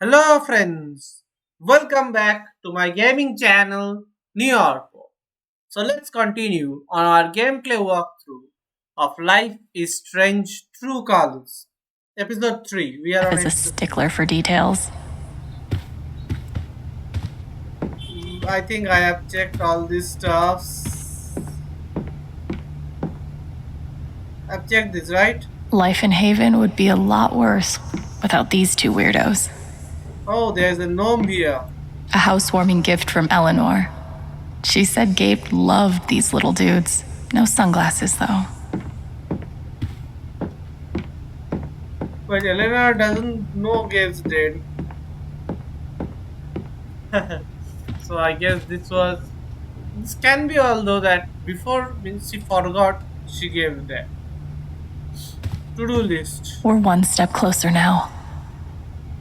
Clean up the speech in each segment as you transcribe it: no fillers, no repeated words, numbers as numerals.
Hello friends, welcome back to my gaming channel New York. So let's continue on our gameplay walkthrough of Life is Strange True Colors. Episode 3. We are on Is a episode stickler for details. I think I have checked all these stuffs. I've checked this, right? Life in Haven would be a lot worse without these two weirdos. Oh, there's a gnome here. A housewarming gift from Eleanor. She said Gabe loved these little dudes. No sunglasses, though. But Eleanor doesn't know Gabe's dead. So I guess this can be although that before means she forgot she gave that to-do list. We're one step closer now.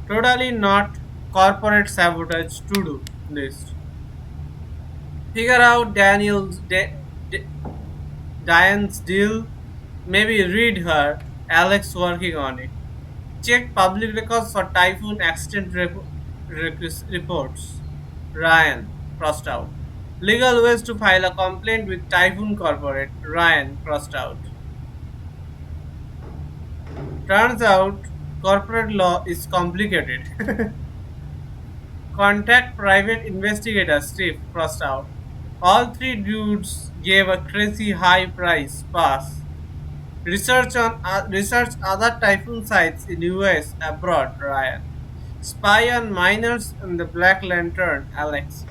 Totally not corporate sabotage to-do list. Figure out Diane's deal. Maybe read her. Alex working on it. Check public records for typhoon accident reports. Ryan crossed out. Legal ways to file a complaint with Typhoon Corporate. Ryan crossed out. Turns out corporate law is complicated. Contact private investigator Steve crossed out. All three dudes gave a crazy high price pass. Research other typhoon sites in US abroad. Ryan. Spy on minors in the Black Lantern. Alex.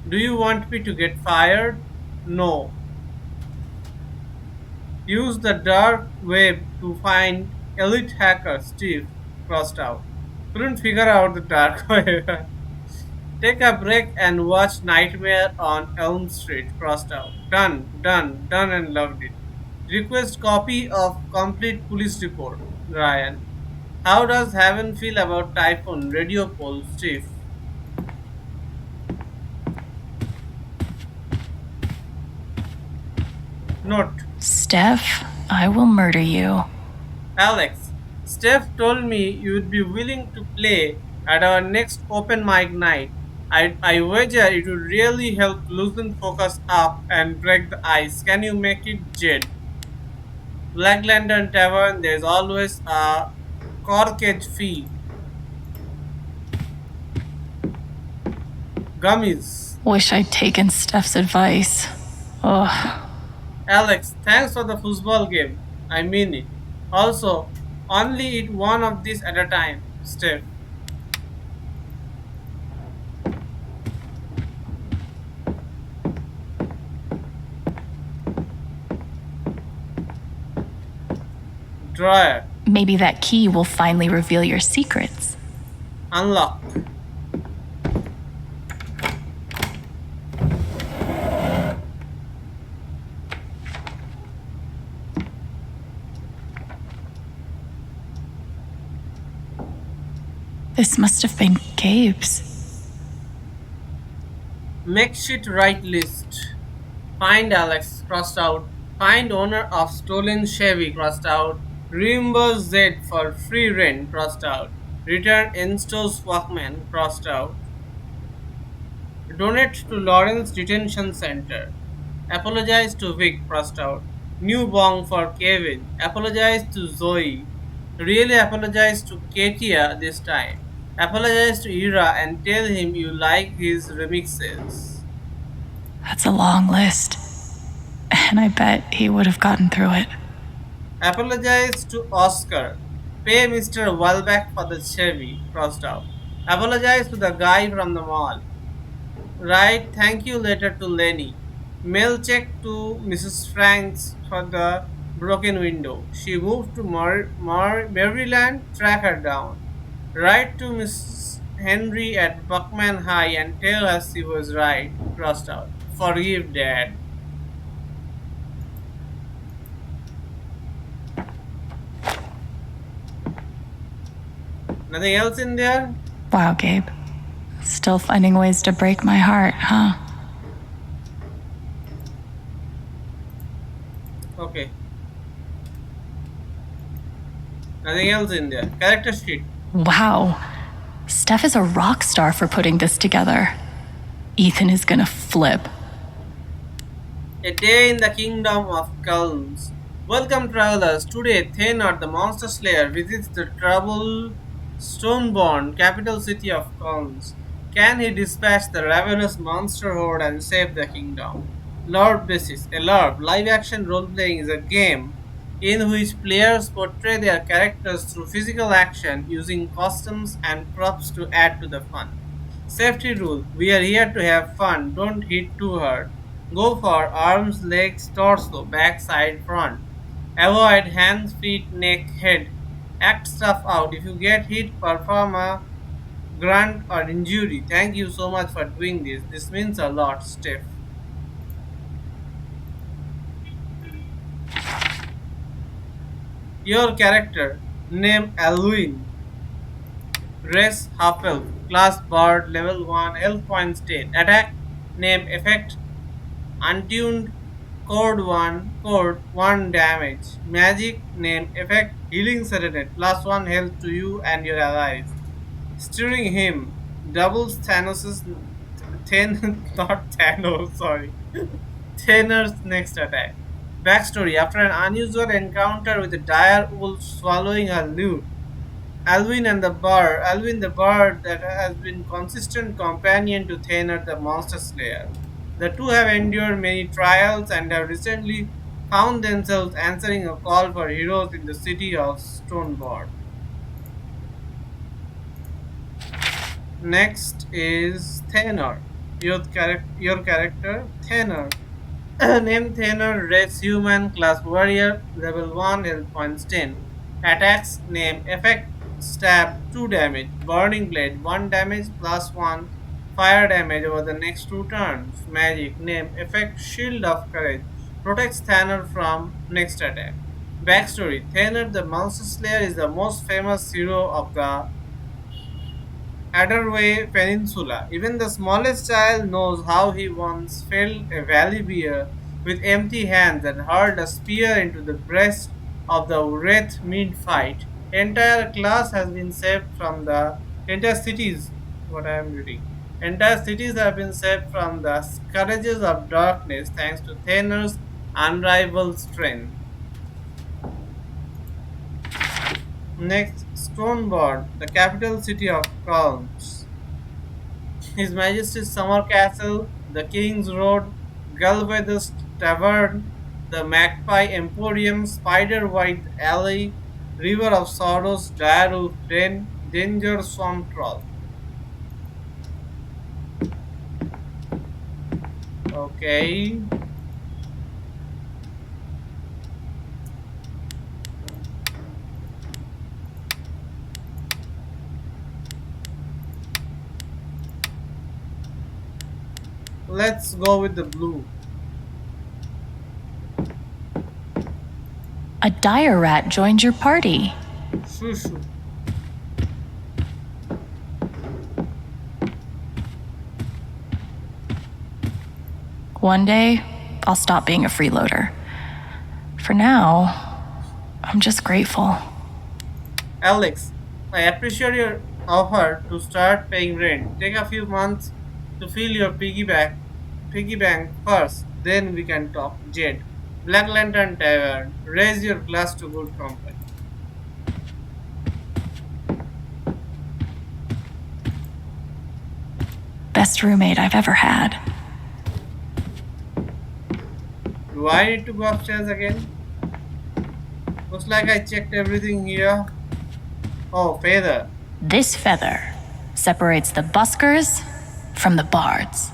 Do you want me to get fired? No. Use the dark web to find elite hacker Steve crossed out. Couldn't figure out the dark web. Take a break and watch Nightmare on Elm Street crossed out. Done and loved it. Request copy of complete police report. Ryan. How does Heaven feel about Typhoon radio poll Steve? Note. Steph, I will murder you. Alex, Steph told me you'd be willing to play at our next open mic night. I wager it would really help loosen focus up and break the ice. Can you make it, Jed? Black Lantern Tavern, there's always a corkage fee. Gummies. Wish I'd taken Steph's advice. Ugh. Alex, thanks for the football game. I mean it. Also, only eat one of these at a time, Steph. Drawer. Maybe that key will finally reveal your secrets. Unlock. This must have been Gabe's. Makeshift right list. Find Alex crossed out. Find owner of stolen Chevy crossed out. Reimburse Z for free rent crossed out. Return in-stores Walkman crossed out. Donate to Lawrence Detention Center. Apologize to Vic crossed out. New bong for Kevin. Apologize to Zoe. Really apologize to Katia this time. Apologize to Ira and tell him you like his remixes. That's a long list. And I bet he would have gotten through it. Apologize to Oscar. Pay Mr. Welbeck for the Chevy crossed out. Apologize to the guy from the mall. Write thank you letter to Lenny. Mail check to Mrs. Franks for the broken window. She moved to Maryland. Track her down. Write to Mrs. Henry at Buckman High and tell her she was right. Crossed out. Forgive Dad. Nothing else in there? Wow, Gabe. Still finding ways to break my heart, huh? Okay. Nothing else in there. Character sheet. Wow. Steph is a rock star for putting this together. Ethan is gonna flip. A day in the kingdom of Culms. Welcome, travelers. Today, Thaynor, the monster slayer, visits the troubled Stoneborn, capital city of Culms. Can he dispatch the ravenous monster horde and save the kingdom? LARP Basis. A LARP, live action role playing, is a game in which players portray their characters through physical action using costumes and props to add to the fun. Safety rule: we are here to have fun, don't hit too hard. Go for arms, legs, torso, back, side, front. Avoid hands, feet, neck, head. Act stuff out. If you get hit, perform a grunt or injury. Thank you so much for doing this. This means a lot, Steph. Your character. Name Alwyn. Race half elf. Class bird. Level 1. Health points 10. Attack. Name effect. Untuned. Code 1 damage. Magic name effect healing serenade plus 1 health to you and your allies. Steering him doubles Thanos' not Thanos, sorry. Thaynor's next attack. Backstory: after an unusual encounter with a dire wolf swallowing her loot, Alvin the bird that has been consistent companion to Thaynor the monster slayer. The two have endured many trials and have recently found themselves answering a call for heroes in the city of Stoneborn. Next is Thaynor. Your character, Thaynor. Name Thaynor, race human, class warrior, level 1, health points 10. Attacks, name, effect, stab, 2 damage, burning blade, 1 damage, plus 1, fire damage over the next 2 turns. Magic, name, effect, shield of courage, protects Thaynor from next attack. Backstory: Thaynor the Monster Slayer is the most famous hero of the Adderway Peninsula. Even the smallest child knows how he once felled a valley bear with empty hands and hurled a spear into the breast of the wraith mid-fight. Entire class has been saved from the entire cities. What I am reading. Entire cities have been saved from the scourges of darkness thanks to Thaynor's unrivaled strength. Next, Stoneborn, the capital city of Calms. His Majesty's Summer Castle, the King's Road, Galveston Tavern, the Magpie Emporium, Spider White Alley, River of Sorrows, Direwolf Den, Danger Swamp Troll. Okay, let's go with the blue. A dire rat joined your party. Shoo shoo. One day, I'll stop being a freeloader. For now, I'm just grateful. Alex, I appreciate your offer to start paying rent. Take a few months to fill your piggy bank first, then we can talk. Jade, Black Lantern Tavern, raise your glass to good company. Best roommate I've ever had. Do I need to go upstairs again? Looks like I checked everything here. Oh, feather. This feather separates the buskers from the bards.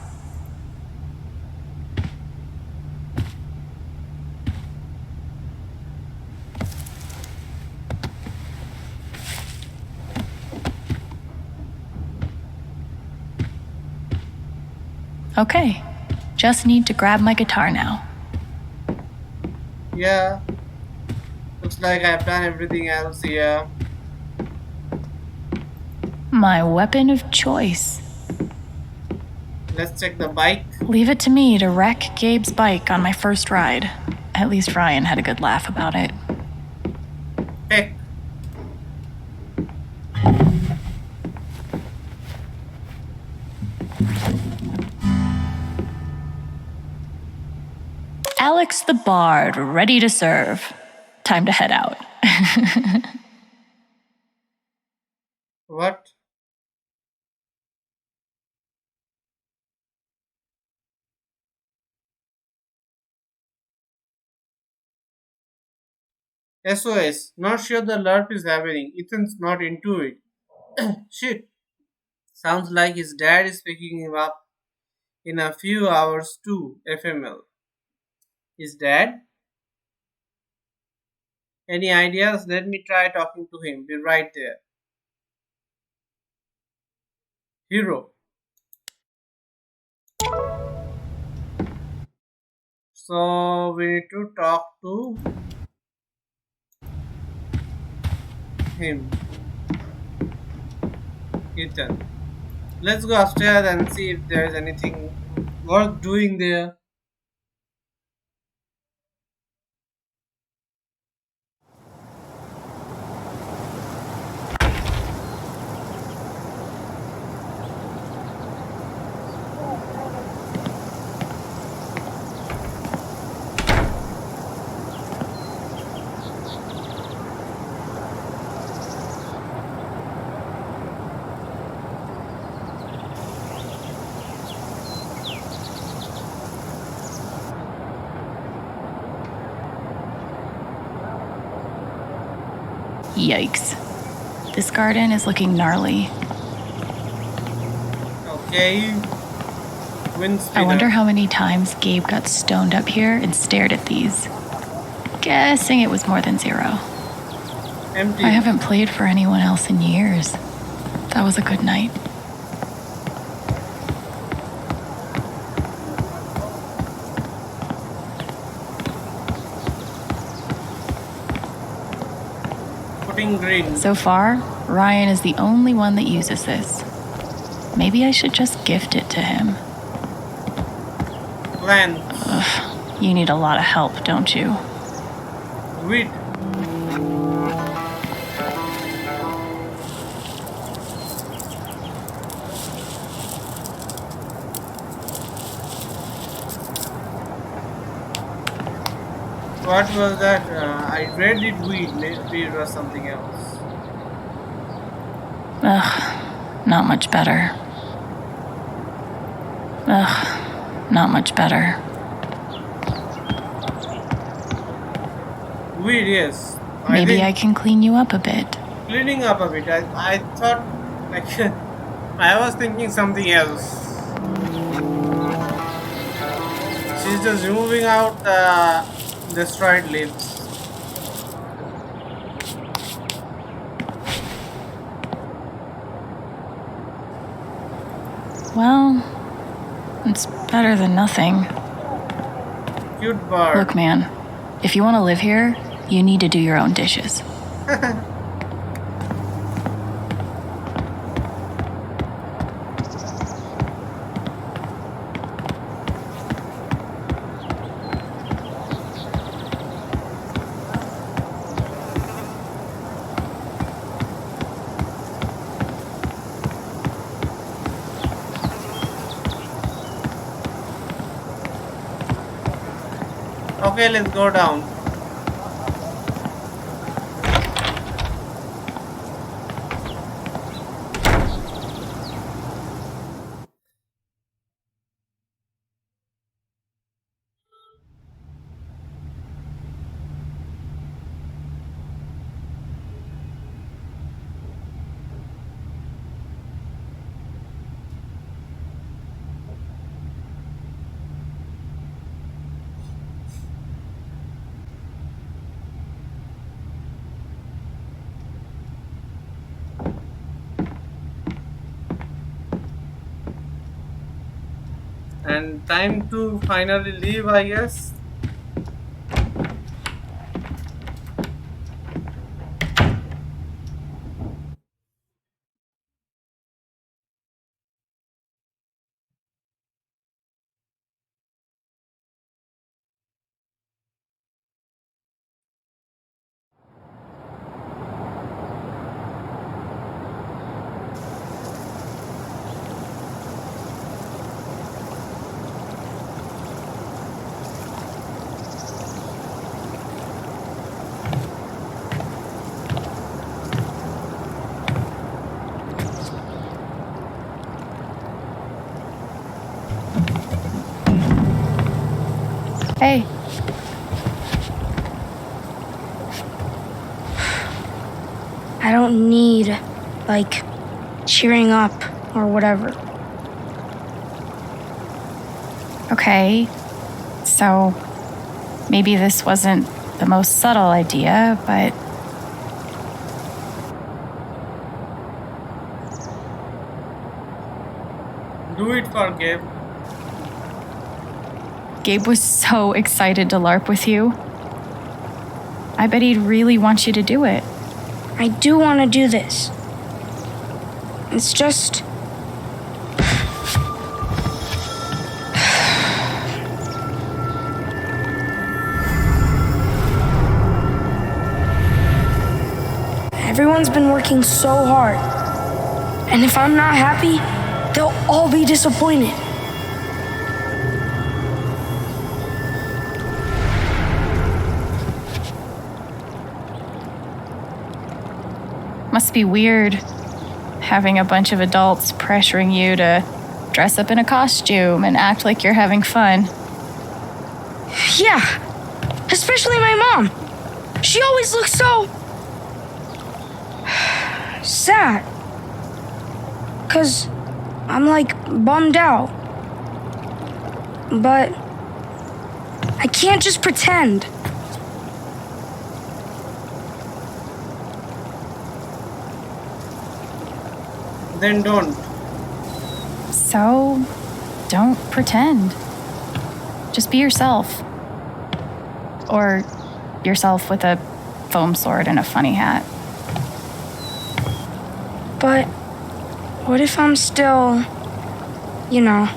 Okay, just need to grab my guitar now. Yeah, looks like I've done everything else here. My weapon of choice. Let's check the bike. Leave it to me to wreck Gabe's bike on my first ride. At least Ryan had a good laugh about it. Heck, Alex the Bard, ready to serve. Time to head out. What? SOS. Not sure the LARP is happening. Ethan's not into it. Shit. Sounds like his dad is picking him up in a few hours too. FML. His dad? Any ideas? Let me try talking to him. Be right there. Hero. So we need to talk to him. Ethan. Let's go upstairs and see if there's anything worth doing there. Yikes. This garden is looking gnarly. Okay. Wind I wonder spinner. how many times Gabe got stoned up here and stared at these. Guessing it was more than 0. Empty. I haven't played for anyone else in years. That was a good night. Putting green. So far, Ryan is the only one that uses this. Maybe I should just gift it to him. Plant. You need a lot of help, don't you? Wheat. What was that? I read it weed. Maybe it was something else. Ugh, not much better. Ugh, not much better. Weed, yes. Maybe I think can clean you up a bit. cleaning up a bit. I thought, like, I was thinking something else. She's just removing out the destroyed leaves. Well, it's better than nothing. Cute bird. Look, man, if you want to live here, you need to do your own dishes. Okay, let's go down. And time to finally leave, I guess. Hey, I don't need, like, cheering up or whatever. okay. So maybe this wasn't the most subtle idea, but Do it for Gabe. Gabe was so excited to LARP with you. I bet he'd really want you to do it. I do want to do this. It's just. Everyone's been working so hard. And if I'm not happy, they'll all be disappointed. Must be weird having a bunch of adults pressuring you to dress up in a costume and act like you're having fun. Yeah, especially my mom. She always looks so sad. 'Cause I'm like bummed out. But I can't just pretend. Then don't. So, don't pretend. Just be yourself. Or yourself with a foam sword and a funny hat. But what if I'm still, not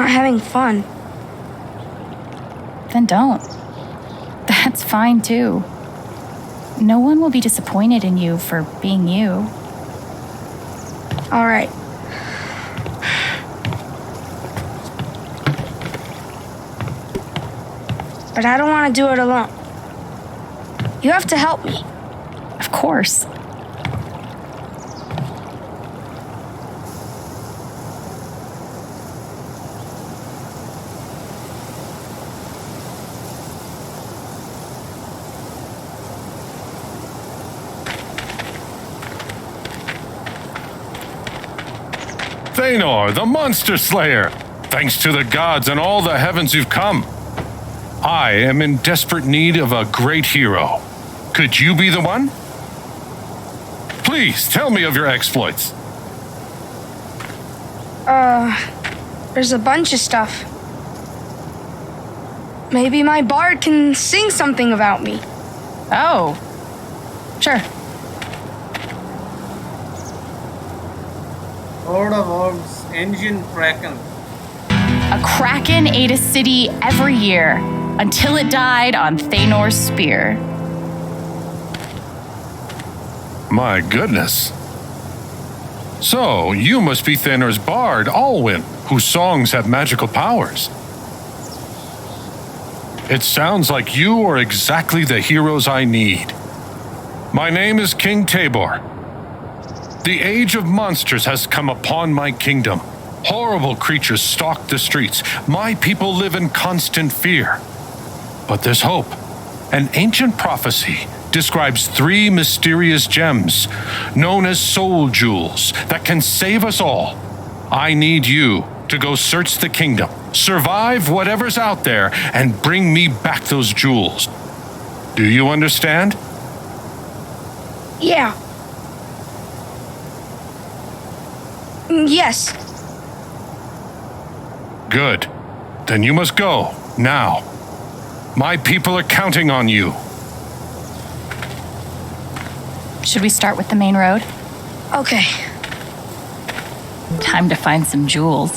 having fun? Then don't. That's fine too. No one will be disappointed in you for being you. All right. But I don't want to do it alone. You have to help me. Of course. Thaynor, the monster slayer! Thanks to the gods and all the heavens you've come. I am in desperate need of a great hero. Could you be the one? Please, tell me of your exploits. There's a bunch of stuff. Maybe my bard can sing something about me. Oh, sure. Horde of Orcs, Engine Kraken. A kraken ate a city every year until it died on Thaynor's spear. My goodness. So, you must be Thaynor's bard, Alwyn, whose songs have magical powers. It sounds like you are exactly the heroes I need. My name is King Tabor. The age of monsters has come upon my kingdom. Horrible creatures stalk the streets. My people live in constant fear. But there's hope. An ancient prophecy describes 3 mysterious gems, known as soul jewels, that can save us all. I need you to go search the kingdom, survive whatever's out there, and bring me back those jewels. Do you understand? Yeah. Yes. Good. Then you must go, now. My people are counting on you. Should we start with the main road? Okay. Time to find some jewels.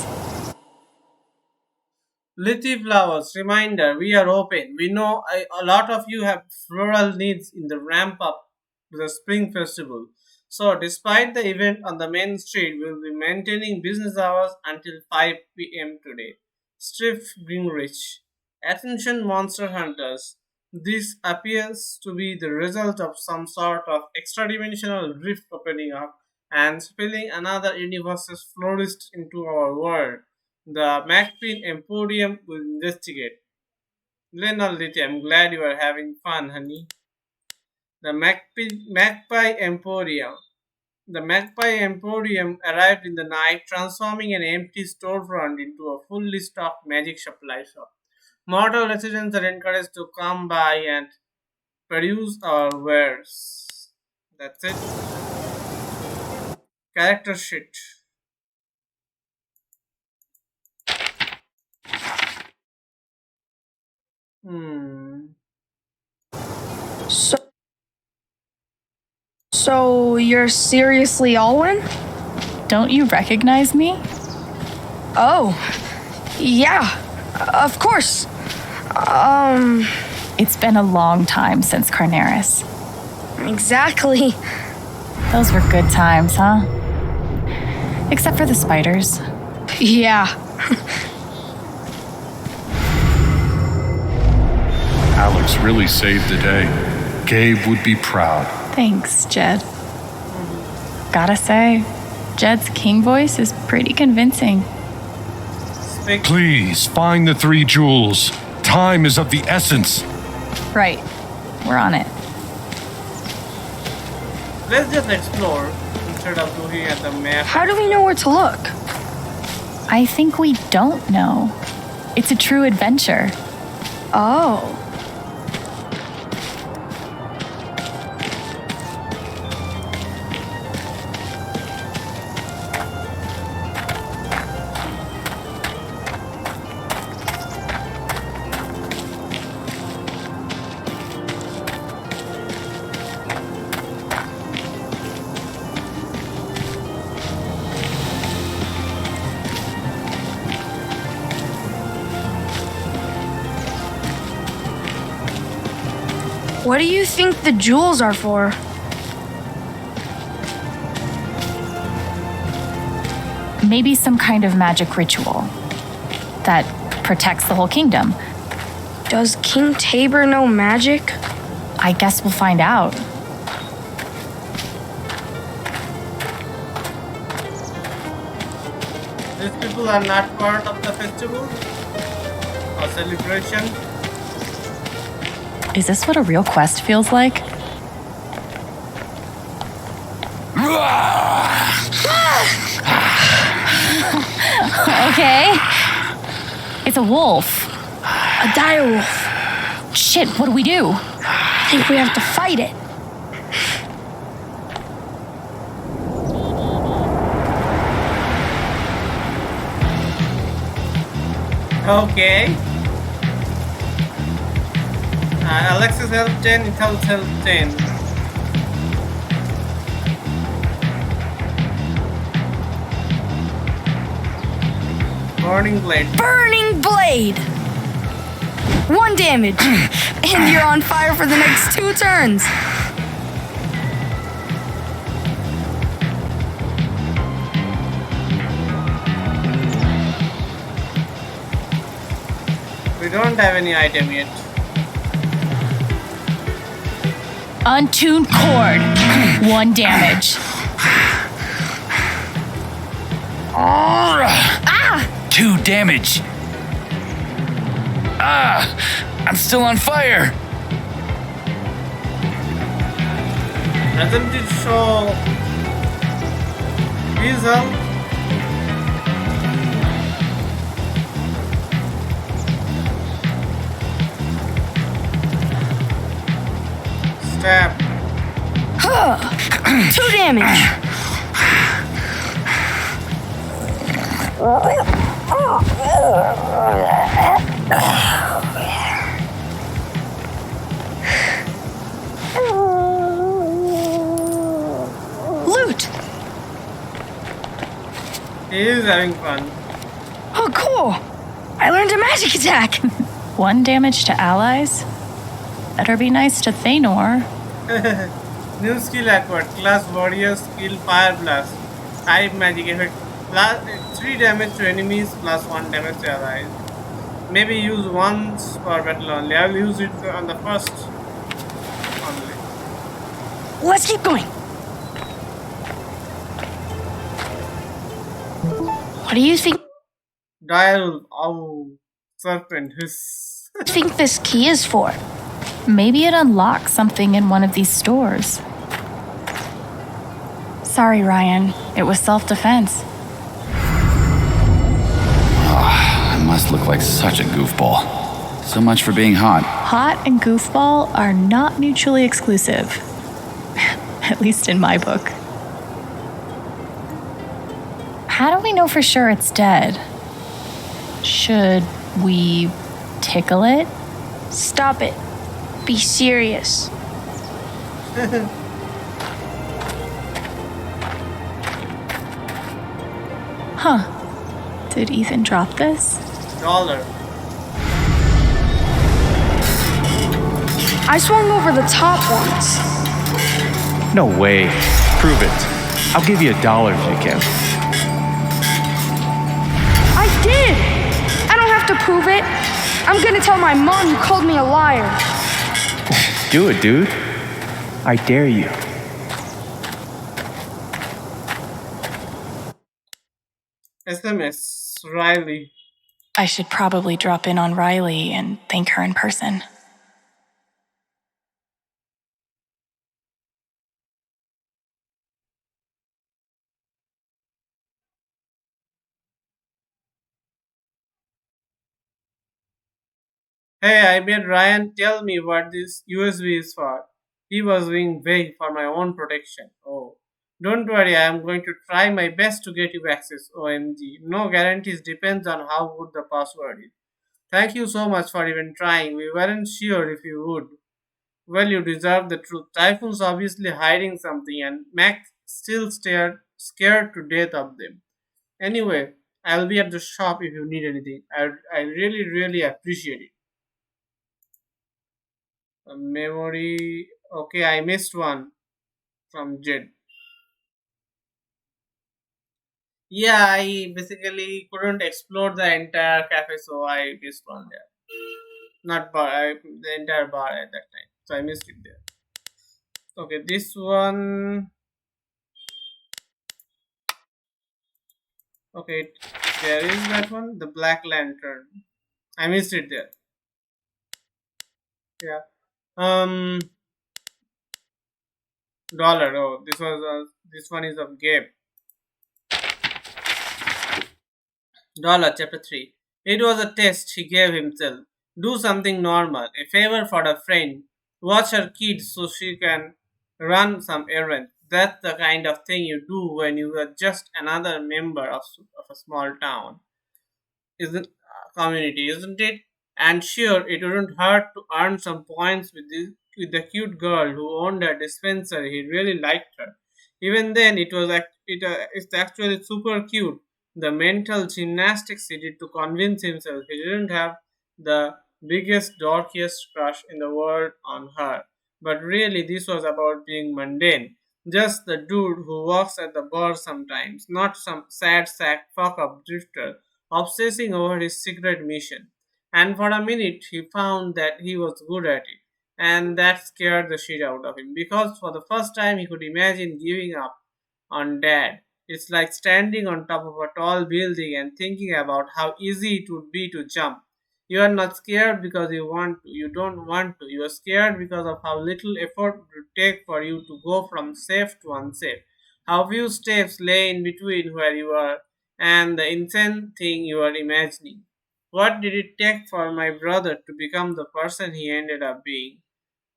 Lithy flowers, reminder, we are open. We know a lot of you have floral needs in the ramp up to the spring festival. So, despite the event on the main street, we will be maintaining business hours until 5 p.m. today. Striff Greenrich. Attention monster hunters. This appears to be the result of some sort of extra dimensional rift opening up and spilling another universe's florist into our world. The MacPin Emporium will investigate. Lenolity, I'm glad you are having fun, honey. The Magpie Emporium. The Magpie Emporium arrived in the night, transforming an empty storefront into a fully stocked magic supply shop. Mortal residents are encouraged to come by and produce our wares. That's it. Character shit. Hmm. So, so you're seriously Alwyn? Don't you recognize me? Oh, yeah, of course. It's been a long time since Carnaris. Exactly. Those were good times, huh? Except for the spiders. Yeah. Alex really saved the day. Gabe would be proud. Thanks, Jed. Gotta say, Jed's king voice is pretty convincing. Please find the 3 jewels. Time is of the essence. Right. We're on it. Let's just explore instead of looking at the map. How do we know where to look? I think we don't know. It's a true adventure. Oh. What do you think the jewels are for? Maybe some kind of magic ritual that protects the whole kingdom. Does King Tabor know magic? I guess we'll find out. These people are not part of the festival or celebration. Is this what a real quest feels like? Okay. It's a wolf. A direwolf. Shit, what do we do? I think we have to fight it. Okay. Alex's health 10, Ethel's health 10. Burning blade. Burning blade! 1 damage. And you're on fire for the next 2 turns. We don't have any item yet. Untuned cord. 1 damage. 2 damage. I'm still on fire. Doesn't it show Diesel? Stab. 2 damage. Loot. He is having fun. Oh, cool. I learned a magic attack. 1 damage to allies? Better be nice to Thaynor. New skill acquired. Class warrior skill fire blast. Type magic effect. Plus 3 damage to enemies plus 1 damage to allies. Maybe use once per battle only. I will use it on the first only. Let's keep going. What do you think? Dire. Oh, serpent. His. do you think this key is for? Maybe it unlocks something in one of these stores. Sorry, Ryan. It was self-defense. I must look like such a goofball. So much for being hot. Hot and goofball are not mutually exclusive. At least in my book. How do we know for sure it's dead? Should we tickle it? Stop it. Be serious. Huh. Did Ethan drop this? Dollar. I swung over the top once. No way. Prove it. I'll give you $1 if you can. I did! I don't have to prove it. I'm gonna tell my mom you called me a liar. Do it, dude. I dare you. SMS. Riley. I should probably drop in on Riley and thank her in person. Hey, I made Ryan tell me what this USB is for. He was being vague for my own protection. Oh. Don't worry, I am going to try my best to get you access. OMG. No guarantees, depends on how good the password is. Thank you so much for even trying. We weren't sure if you would. Well, you deserve the truth. Typhoon's obviously hiding something, and Mac still scared to death of them. Anyway, I'll be at the shop if you need anything. I really, really appreciate it. Memory. Okay, I missed one from Jed. Yeah, I basically couldn't explore the entire cafe, so I missed one there. Not bar, the entire bar at that time. So I missed it there. Okay, this one. Okay, there is that one, the Black Lantern. I missed it there. Yeah. Dollar. Oh, this one is of Gabe. Dollar, chapter 3. It was a test he gave himself. Do something normal, a favor for a friend. Watch her kids so she can run some errands. That's the kind of thing you do when you are just another member of a small town. Isn't community, isn't it? And sure, it wouldn't hurt to earn some points with the cute girl who owned a dispensary. He really liked her. Even then, it's actually super cute. The mental gymnastics he did to convince himself he didn't have the biggest, dorkiest crush in the world on her. But really, this was about being mundane. Just the dude who walks at the bar sometimes, not some sad sack fuck up drifter obsessing over his secret mission. And for a minute, he found that he was good at it. And that scared the shit out of him because for the first time he could imagine giving up on dad. It's like standing on top of a tall building and thinking about how easy it would be to jump. You are not scared because you don't want to. You are scared because of how little effort it would take for you to go from safe to unsafe. How few steps lay in between where you are and the insane thing you are imagining. What did it take for my brother to become the person he ended up being?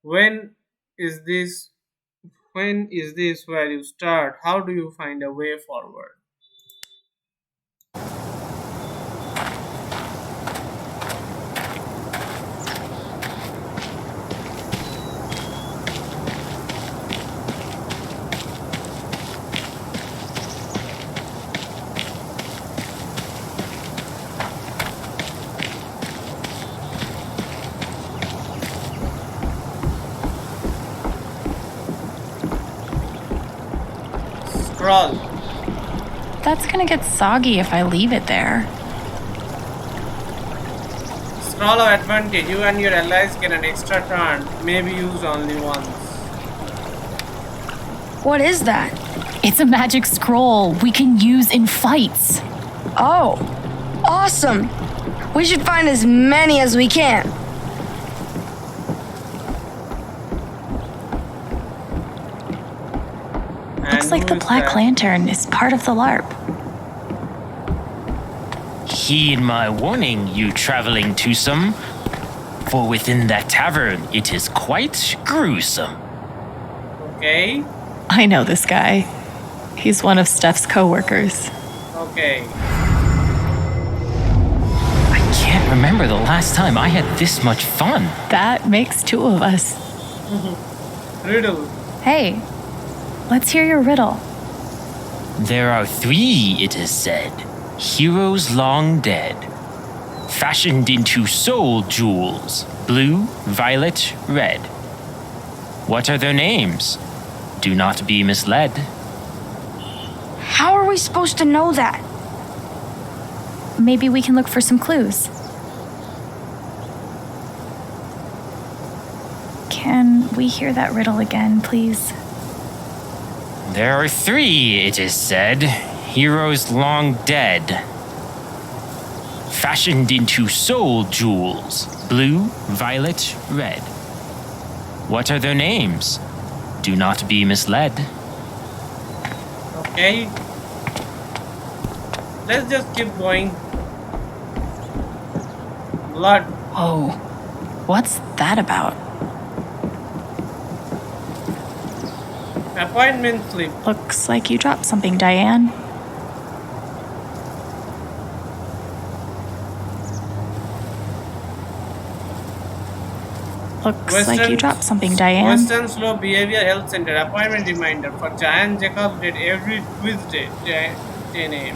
When is this when is this where you start? How do you find a way forward? Scroll. That's gonna get soggy if I leave it there. Scroll of advantage. You and your allies get an extra turn, maybe used only once. What is that? It's a magic scroll we can use in fights. Oh, awesome. We should find as many as we can. Looks like the Who is Black that? Lantern is part of the LARP. Heed my warning, you traveling twosome, for within that tavern it is quite gruesome. Okay. I know this guy. He's one of Steph's coworkers. Okay. I can't remember the last time I had this much fun. That makes two of us. Riddle. Hey, let's hear your riddle. There are three, it is said, heroes long dead, fashioned into soul jewels, blue, violet, red. What are their names? Do not be misled. How are we supposed to know that? Maybe we can look for some clues. Can we hear that riddle again, please? There are three, it is said, heroes long dead, fashioned into soul jewels, blue, violet, red. What are their names? Do not be misled. Okay. Let's just keep going. Blood. Whoa, what's that about? Appointment slip. Looks like you dropped something, Diane. Looks like you dropped something, Diane. Western Slope Behavior Health Center. Appointment reminder for Giant Jacob's date every Tuesday, 10 a.m.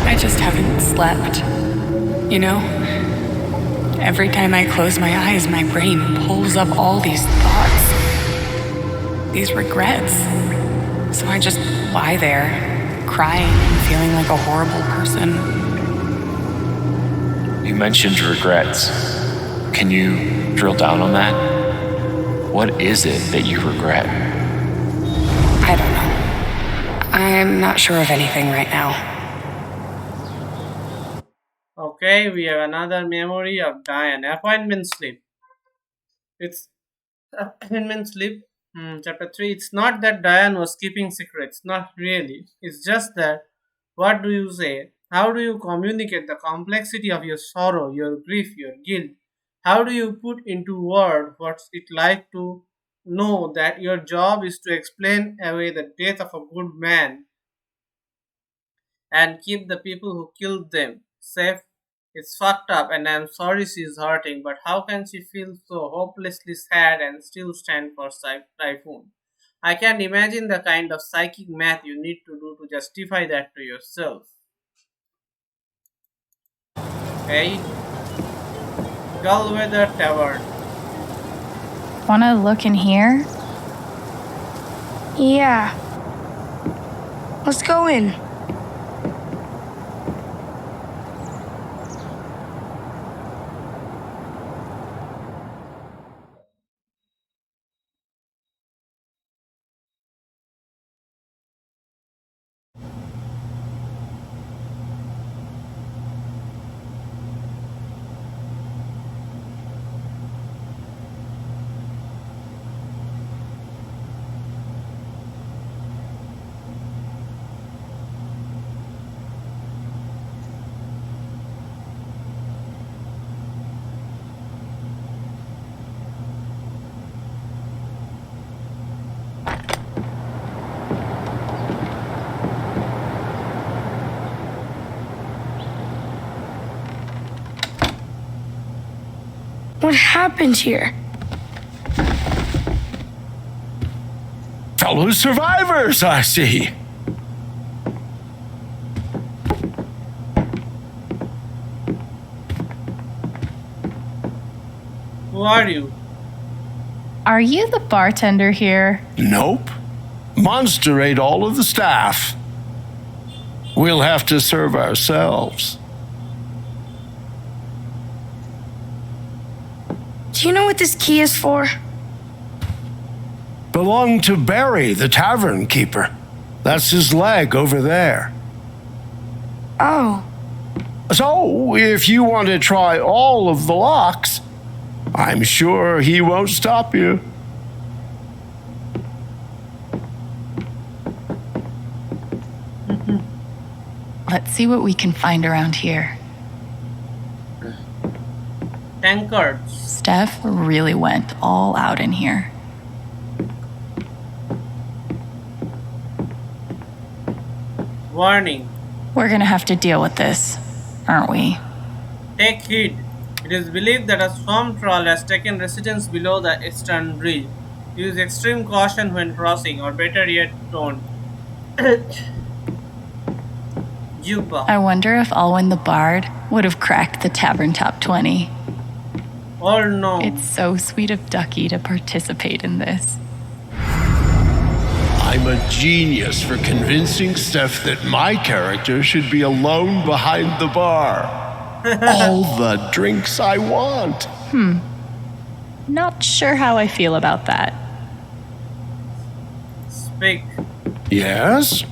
I just haven't slept. You know? Every time I close my eyes, my brain pulls up all these thoughts, these regrets. So I just lie there, crying and feeling like a horrible person. You mentioned regrets. Can you drill down on that? What is it that you regret? I don't know. I'm not sure of anything right now. Okay, we have another memory of Diane. Appointment slip. It's appointment slip. Chapter 3. It's not that Diane was keeping secrets. Not really. It's just that. What do you say? How do you communicate the complexity of your sorrow, your grief, your guilt? How do you put into words what's it like to know that your job is to explain away the death of a good man and keep the people who killed them safe? It's fucked up, and I'm sorry she's hurting, but how can she feel so hopelessly sad and still stand for Typhoon? I can't imagine the kind of psychic math you need to do to justify that to yourself. Okay? Gullweather Tavern. Wanna look in here? Yeah. Let's go in. What happened here? Fellow survivors, I see. Who are you? Are you the bartender here? Nope. Monster ate all of the staff. We'll have to serve ourselves. Do you know what this key is for? Belonged to Barry, the tavern keeper. That's his leg over there. Oh, So, if you want to try all of the locks, I'm sure he won't stop you. Let's see what we can find around here. Tankards. Steph really went all out in here. Warning. We're gonna have to deal with this, aren't we? Take heed. It is believed that a swamp troll has taken residence below the eastern bridge. Use extreme caution when crossing, or better yet, don't. Juba. I wonder if Alwyn the Bard would have cracked the tavern top 20. Oh no. It's so sweet of Ducky to participate in this. I'm a genius for convincing Steph that my character should be alone behind the bar. All the drinks I want. Not sure how I feel about that. Speak. Yes?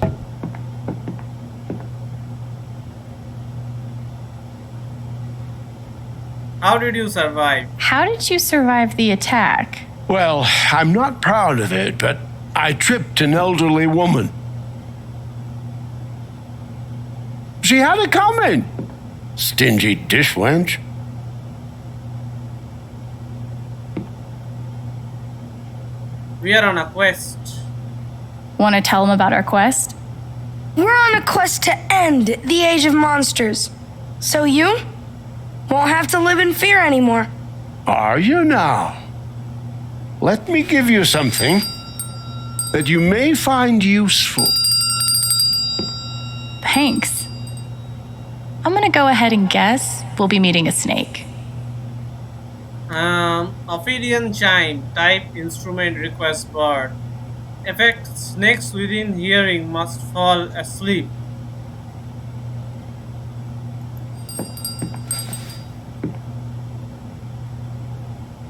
How did you survive? How did you survive the attack? Well, I'm not proud of it, but I tripped an elderly woman. She had it coming. Stingy dishwench. We are on a quest. Want to tell them about our quest? We're on a quest to end the Age of Monsters. So you won't have to live in fear anymore. Are you now? Let me give you something that you may find useful. Thanks. I'm gonna go ahead and guess we'll be meeting a snake. Ophidian chime. Type instrument request bird. Effect snakes within hearing must fall asleep.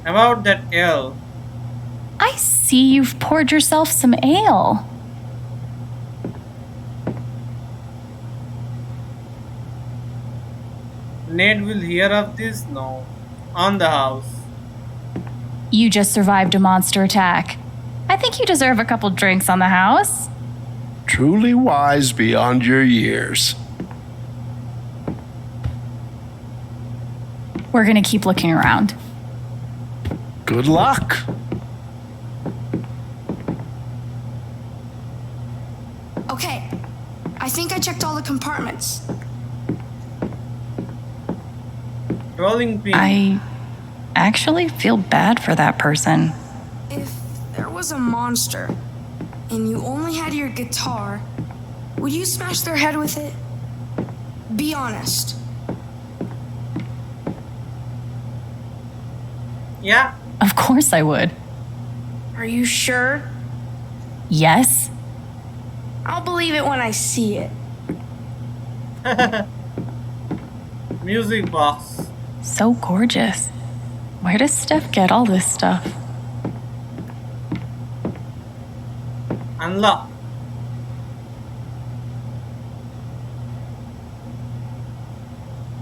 About that ale. I see you've poured yourself some ale. Ned will hear of this? No. On the house. You just survived a monster attack. I think you deserve a couple drinks on the house. Truly wise beyond your years. We're gonna keep looking around. Good luck. Okay, I think I checked all the compartments. Rolling pin. I actually feel bad for that person. If there was a monster and you only had your guitar, would you smash their head with it? Be honest. Yeah. Of course I would. Are you sure? Yes? I'll believe it when I see it. Music box. So gorgeous. Where does Steph get all this stuff? Unlock.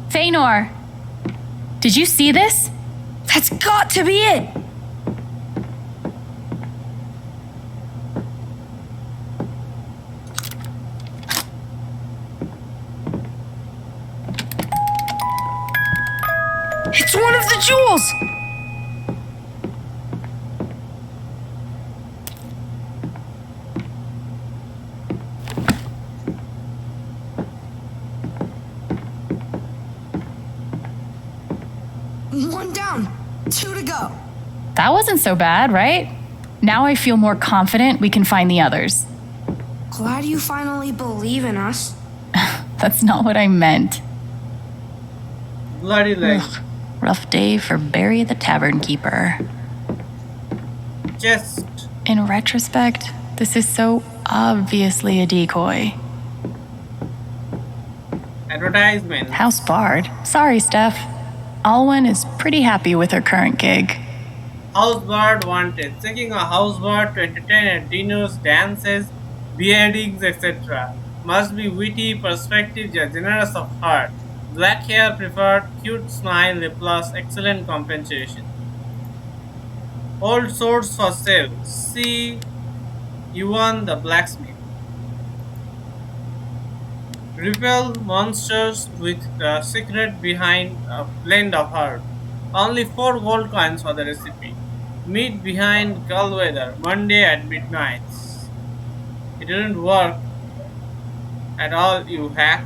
Thaynor! Did you see this? That's got to be it! It's one of the jewels! One down, two to go. That wasn't so bad, right? Now I feel more confident we can find the others. Glad you finally believe in us. That's not what I meant. Bloody leg. Ugh, rough day for Barry the Tavern Keeper. Chest. In retrospect, this is so obviously a decoy. Advertisement. House barred. Sorry, Steph. Alwyn is pretty happy with her current gig. House bird wanted. Seeking a house bird to entertain at dinners, dances, beheadings, etc. Must be witty, perspective, generous of heart. Black hair preferred, cute smile, lip gloss, excellent compensation. Old swords for sale. See Yuan the blacksmith. Repel monsters with the secret behind a blend of herb. Only 4 gold coins for the recipe. Meet behind Gulweather, Monday at midnight. It didn't work at all, you hack.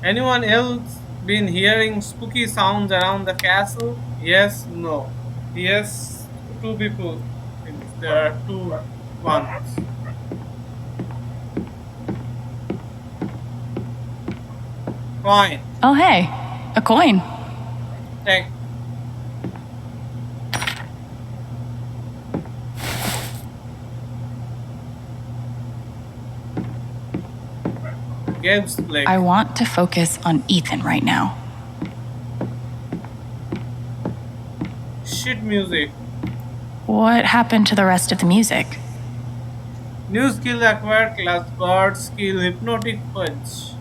Anyone else been hearing spooky sounds around the castle? Yes, no. Yes, two people. There are two ones. Coin. Oh, hey, a coin. Take. Games play. I want to focus on Ethan right now. Shit music. What happened to the rest of the music? New skill acquired class guard skill hypnotic punch.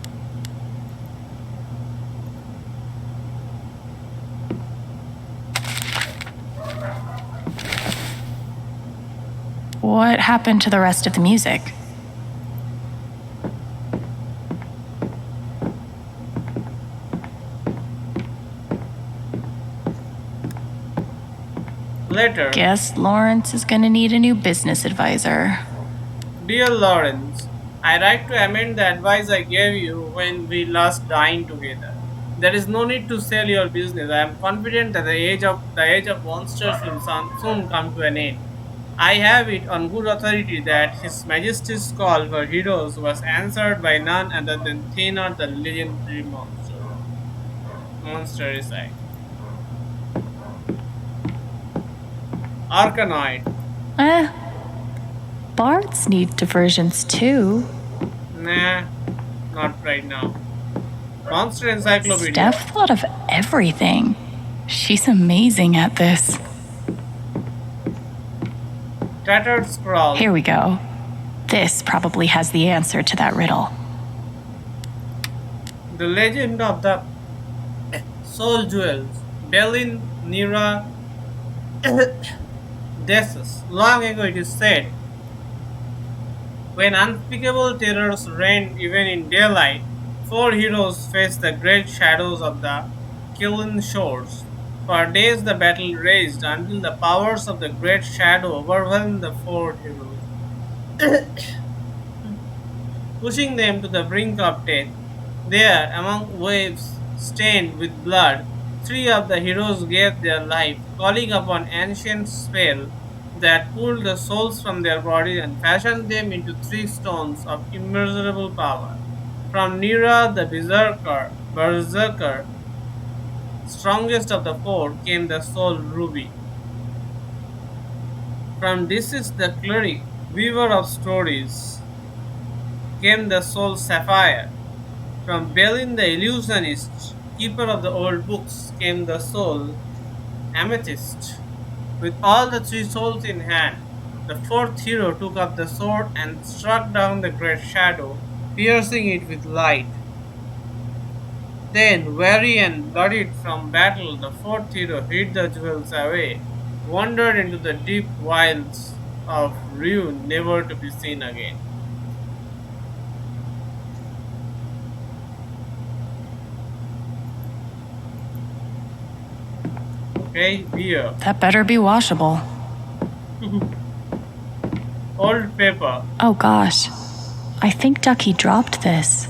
What happened to the rest of the music? Later. Guess Lawrence is gonna need a new business advisor. Dear Lawrence, I write to amend the advice I gave you when we last dined together. There is no need to sell your business. I am confident that the age of monsters will soon come to an end. I have it on good authority that His Majesty's call for heroes was answered by none other than Thaynor the legendary monster. Monster is I. Arkanoid. Eh, bards need diversions too. Nah, not right now. Monster Encyclopedia. Steph thought of everything. She's amazing at this. Tattered Scroll. Here we go. This probably has the answer to that riddle. The Legend of the Soul Jewels. Belin Nira Desus. Long ago it is said, when unspeakable terrors reigned even in daylight, 4 heroes faced the great shadows of the Killing Shores. For days the battle raged until the powers of the great shadow overwhelmed the 4 heroes, pushing them to the brink of death. There, among waves stained with blood, 3 of the heroes gave their life, calling upon ancient spell that pulled the souls from their bodies and fashioned them into 3 stones of immeasurable power. From Nira the berserker, strongest of the 4, came the soul ruby. From Disis the cleric, weaver of stories, came the soul sapphire. From Belin the illusionist, keeper of the old books, came the soul amethyst. With all the 3 souls in hand, the 4th hero took up the sword and struck down the great shadow, piercing it with light. Then, weary and bloodied from battle, the 4th hero hid the jewels away, wandered into the deep wilds of ruin, never to be seen again. Okay, beer. That better be washable. Old paper. Oh gosh. I think Ducky dropped this.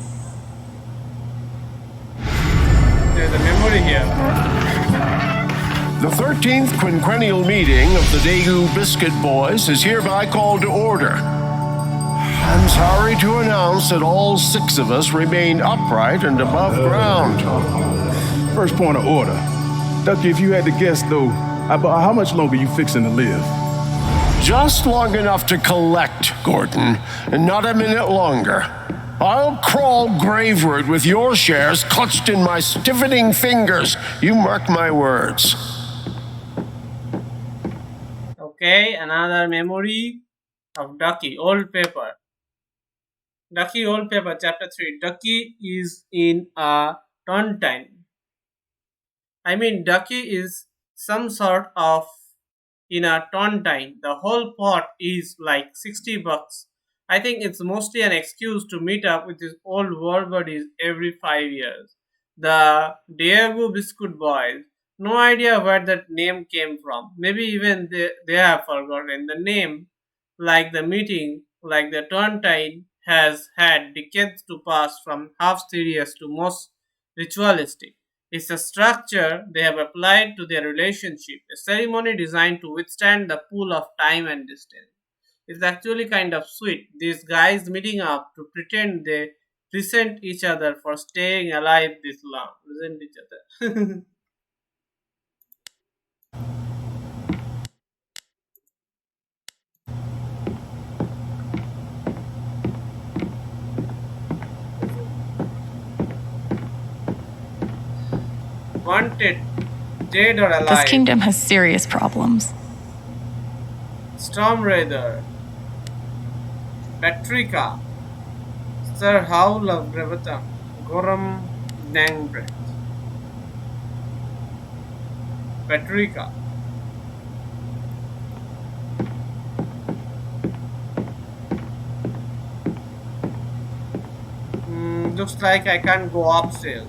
There's a memory here. The 13th quinquennial meeting of the Daegu Biscuit Boys is hereby called to order. I'm sorry to announce that all 6 of us remain upright and above ground. First point of order. Ducky, if you had to guess, though, about how much longer you fixing to live? Just long enough to collect, Gordon, and not a minute longer. I'll crawl graveward with your shares clutched in my stiffening fingers. You mark my words. Okay, another memory of Ducky. Old paper. Ducky Old Paper, Chapter 3. Ducky is in a tontine. Ducky is some sort of in a tontine. The whole pot is like $60. I think it's mostly an excuse to meet up with his old war buddies every 5 years. The Diego Biscuit Boys. No idea where that name came from. Maybe even they have forgotten the name, like the meeting, like the turntide has had decades to pass from half serious to most ritualistic. It's a structure they have applied to their relationship, a ceremony designed to withstand the pull of time and distance. It's actually kind of sweet. These guys meeting up to pretend they resent each other for staying alive this long. Resent each other. Wanted, dead or This alive. kingdom has serious problems. Storm Raider. Patrika. Sir Howl of Gravatam. Goram Nangbret. Patrika. Looks like I can't go upstairs.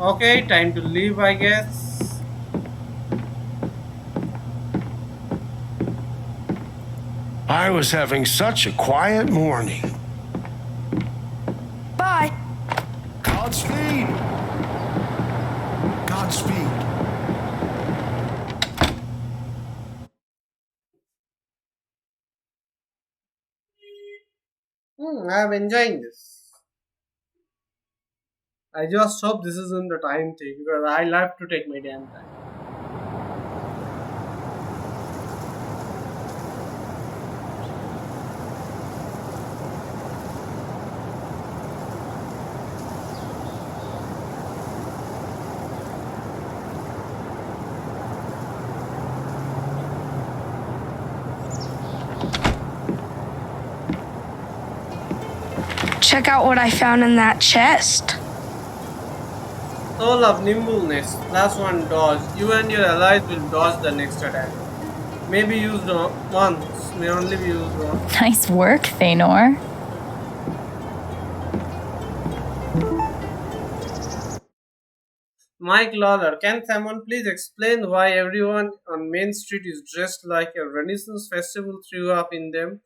Okay, time to leave, I guess. I was having such a quiet morning. Bye. Godspeed. Godspeed. I'm enjoying this. I just hope this isn't the time thing because I love to take my damn time. Check out what I found in that chest. Soul of Nimbleness, +1 dodge. You and your allies will dodge the next attack. May be used once, may only be used once. Nice work, Thaynor. Mike Lawler, can someone please explain why everyone on Main Street is dressed like a Renaissance festival threw up in them?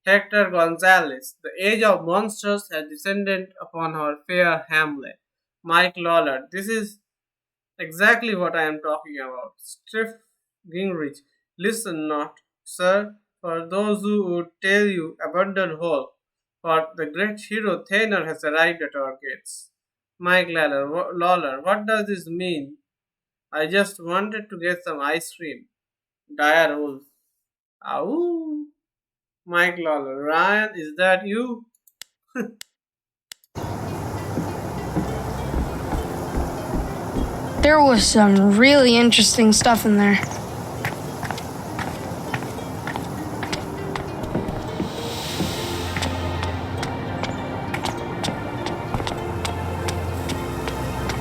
Hector Gonzalez, the age of monsters has descended upon our fair hamlet. Mike Lawler, this is exactly what I am talking about. Striff Gingrich, listen not, sir, for those who would tell you abundant hope, for the great hero Thaynor has arrived at our gates. Mike Lawler, what does this mean? I just wanted to get some ice cream. Dire Wolf. Ow. Mike Lawler, Ryan, is that you? There was some really interesting stuff in there.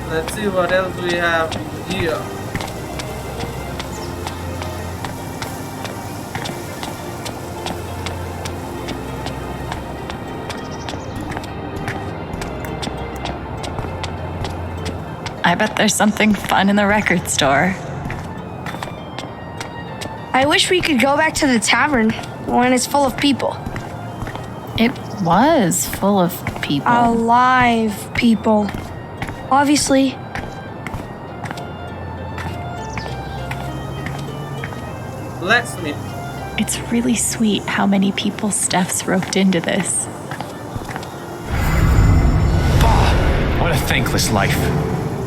Let's see what else we have here. I bet there's something fun in the record store. I wish we could go back to the tavern when it's full of people. It was full of people. Alive people. Obviously. Blacksmith. It's really sweet how many people Steph's roped into this. What a thankless life,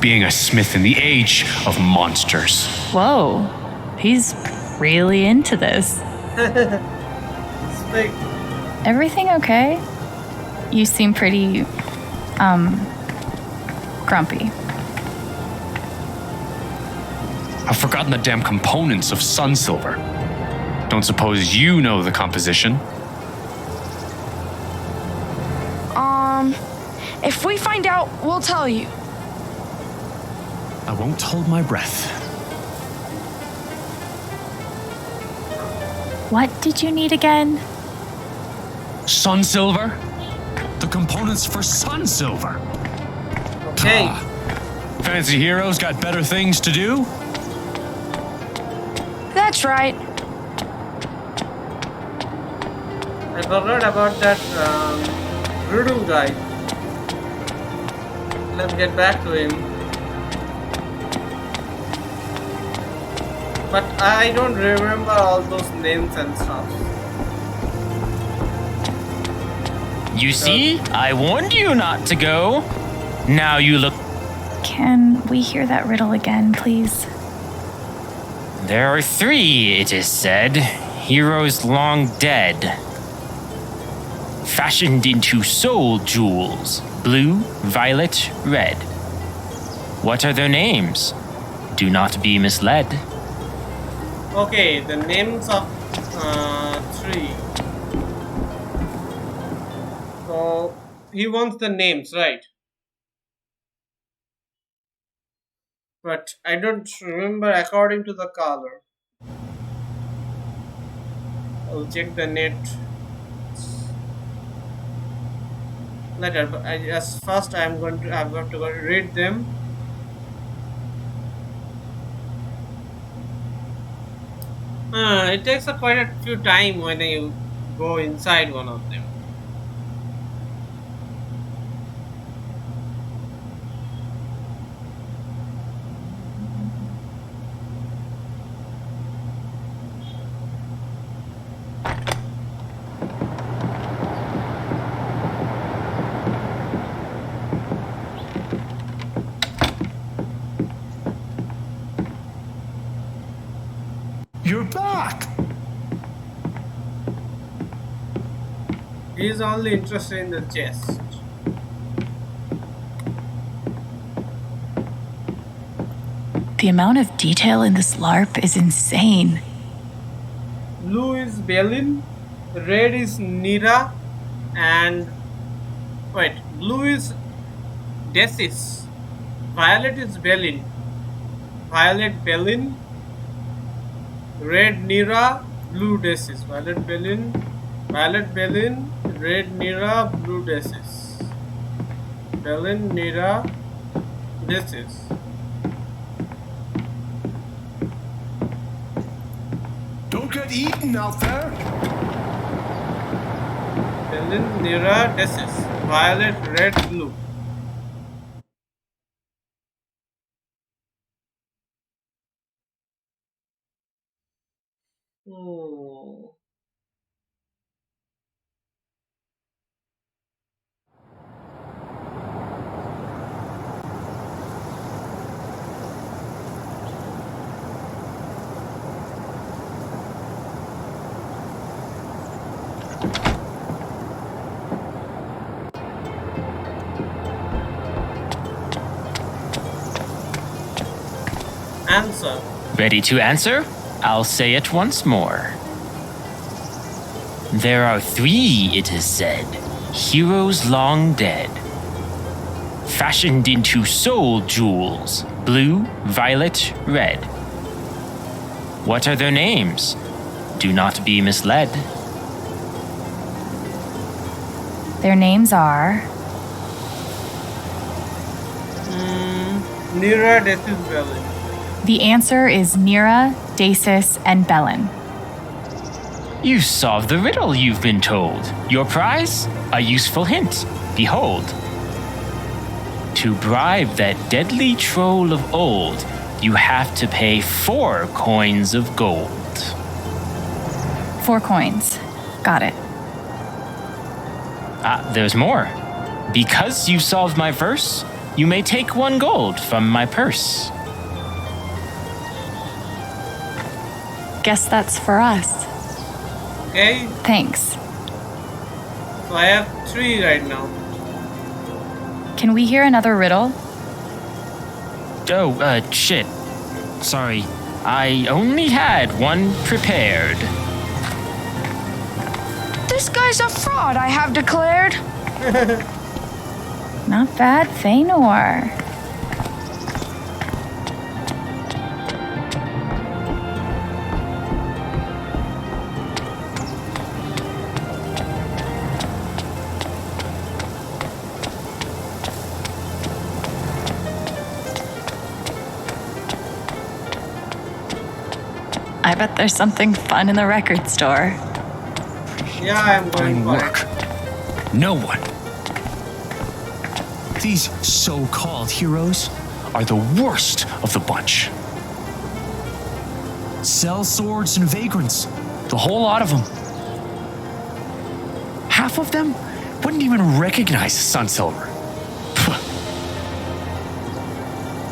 being a smith in the age of monsters. Whoa, he's really into this. Speak. Everything okay? You seem pretty, grumpy. I've forgotten the damn components of sun silver. Don't suppose you know the composition? If we find out, we'll tell you. I won't hold my breath. What did you need again? Sun silver? The components for sun silver. Okay. Fancy heroes got better things to do? That's right. I forgot about that Rudu guy. Let's get back to him. But I don't remember all those names and stuff. You see? I warned you not to go. Now you look. Can we hear that riddle again, please? There are 3, it is said, heroes long dead. Fashioned into soul jewels, blue, violet, red. What are their names? Do not be misled. Okay, the names of 3. So he wants the names, right? But I don't remember according to the color. I'll check the net later. But as first I've got to go read them. It takes quite a few time when you go inside one of them. You're back! He is only interested in the chest. The amount of detail in this LARP is insane. Blue is Belin, red is Nira, and blue is Desis, violet is Belin, violet Belin, red Nira, blue Desis, violet Belin, red Nira, blue Desis, Belin, Nira, Desis. Don't get eaten out there! Belin, Nira, Desis, violet, red, blue. Oh. Answer. Ready to answer? I'll say it once more. There are 3, it is said, heroes long dead. Fashioned into soul jewels, blue, violet, red. What are their names? Do not be misled. Their names are... Nira, Desis, Belin. The answer is Nira, Dasis, and Belin. You solved the riddle you've been told. Your prize? A useful hint. Behold. To bribe that deadly troll of old, you have to pay 4 coins of gold. 4 coins. Got it. There's more. Because you solved my verse, you may take 1 gold from my purse. Guess that's for us. Okay, Thanks. so I have 3 right now. Can we hear another riddle? Oh, shit. Sorry. I only had 1 prepared. This guy's a fraud, I have declared. Not bad, Thaynor. bet there's something fun in the record store. Yeah, I'm going Fine for work. it. No one. These so-called heroes are the worst of the bunch. Sell swords and vagrants. The whole lot of them. Half of them wouldn't even recognize Sunsilver.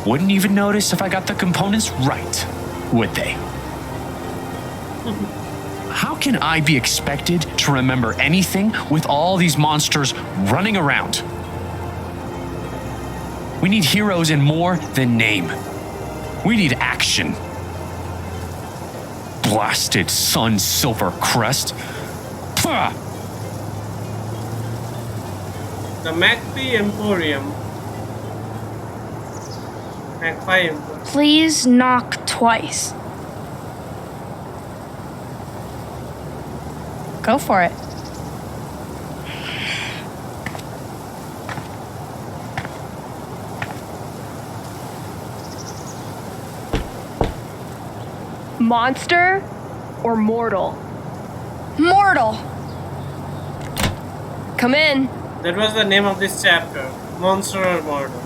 Wouldn't even notice if I got the components right, would they? How can I be expected to remember anything with all these monsters running around? We need heroes in more than name. We need action. Blasted Sun Silver Crest. Pah! The Magpie Emporium. Magpie Emporium. Please knock twice. Go for it. Monster or mortal? Mortal. Come in. That was the name of this chapter. Monster or Mortal.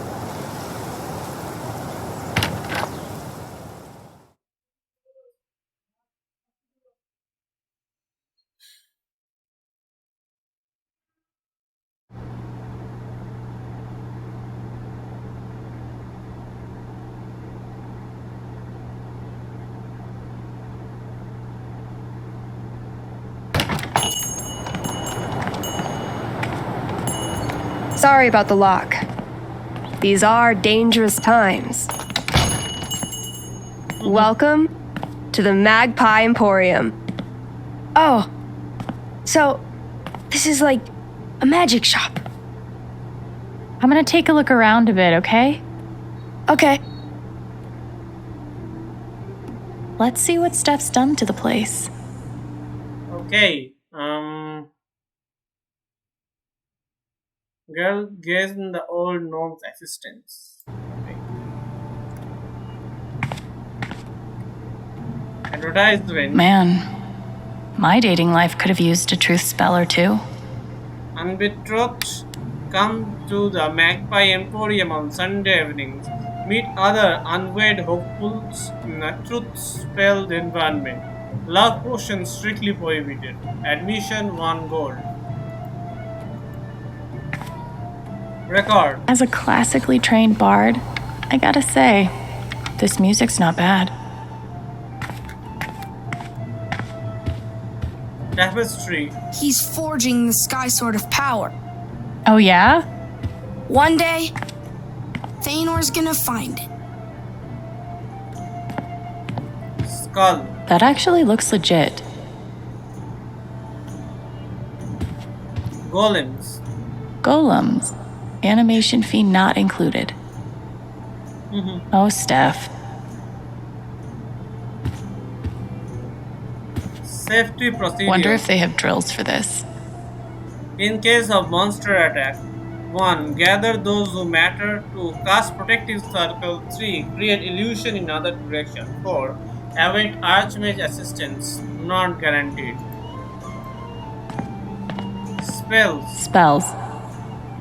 Sorry about the lock. These are dangerous times. Welcome to the Magpie Emporium. Oh, so this is like a magic shop. I'm gonna take a look around a bit, okay? Okay. Let's see what Steph's done to the place. Okay. Girl gazed in the old gnome's existence. Okay. Advertisement. Man, my dating life could have used a truth spell or two. Unbetrothed, come to the Magpie Emporium on Sunday evenings. Meet other unwed hopefuls in a truth-spelled environment. Love potions strictly prohibited. Admission 1 gold. Record. As a classically trained bard, I gotta say, this music's not bad. Tapestry. He's forging the Sky Sword of Power. Oh yeah? One day, Thaynor's gonna find it. Skull. That actually looks legit. Golems. Golems. Animation fee not included. Oh, Steph. Safety procedures. Wonder if they have drills for this. In case of monster attack, 1. Gather those who matter. 2. Cast protective circle. 3. Create illusion in other direction. 4. Await archmage assistance. Not guaranteed. Spells. Spells.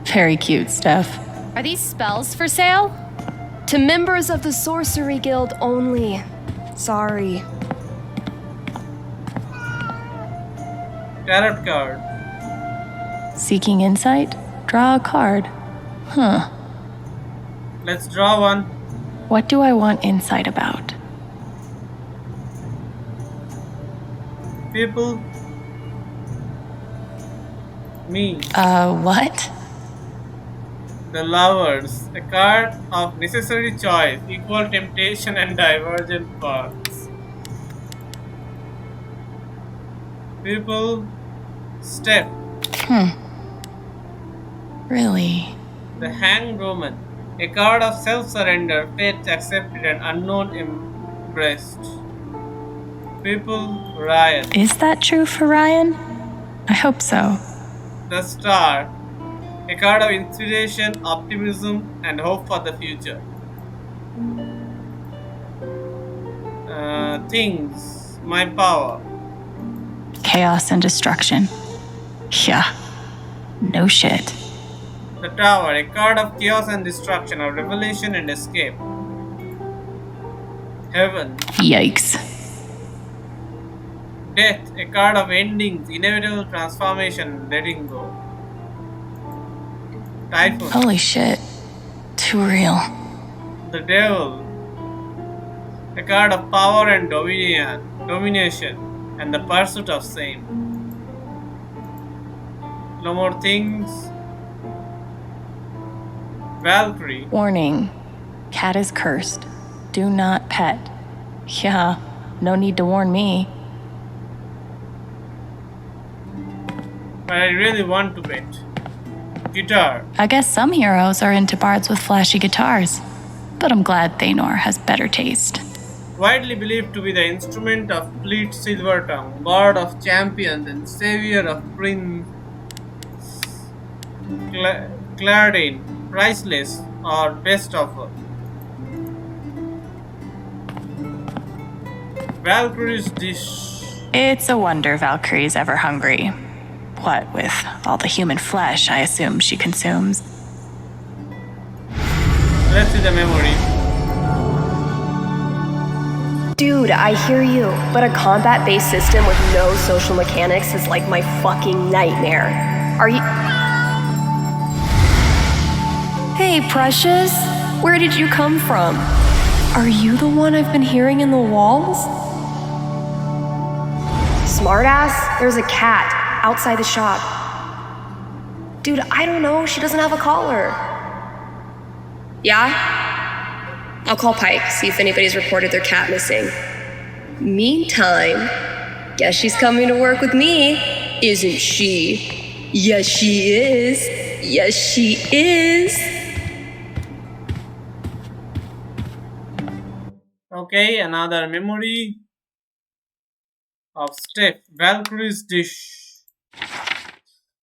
Very cute, Steph. Are these spells for sale? To members of the Sorcery Guild only. Sorry. Tarot card. Seeking insight? Draw a card. Huh. Let's draw one. What do I want insight about? People. Me. What? The lovers. A card of necessary choice. Equal temptation and divergent paths. People. Step. Really? The Hanged Woman. A card of self-surrender, faith accepted and unknown embraced. People. Riot. Is that true for Ryan? I hope so. The Star. A card of inspiration, optimism, and hope for the future. Things. My power. Chaos and destruction. Yeah, no shit. The tower, a card of chaos and destruction, of revelation and escape. Heaven. Yikes. Death, a card of endings, inevitable transformation, letting go. Typhoon. Holy shit. Too real. The devil, a card of power and domination, and the pursuit of same. No more things. Valkyrie. Warning. Cat is cursed. Do not pet. Yeah, no need to warn me. But I really want to bet. Guitar. I guess some heroes are into bards with flashy guitars. But I'm glad Thaynor has better taste. Widely believed to be the instrument of Fleet Silvertongue, Lord of Champions and Savior of Prince Clardain, priceless or best offer. Valkyrie's dish. It's a wonder Valkyrie's ever hungry. What with all the human flesh I assume she consumes. Let's see the memory. Dude, I hear you, but a combat-based system with no social mechanics is like my fucking nightmare. Are you... Hey, Precious. Where did you come from? Are you the one I've been hearing in the walls? Smartass, there's a cat outside the shop. Dude, I don't know. She doesn't have a collar. Yeah? I'll call Pike, see if anybody's reported their cat missing. Meantime, guess she's coming to work with me, isn't she? Yes, she is. Yes, she is. Okay, another memory of Steph. Valkyrie's dish.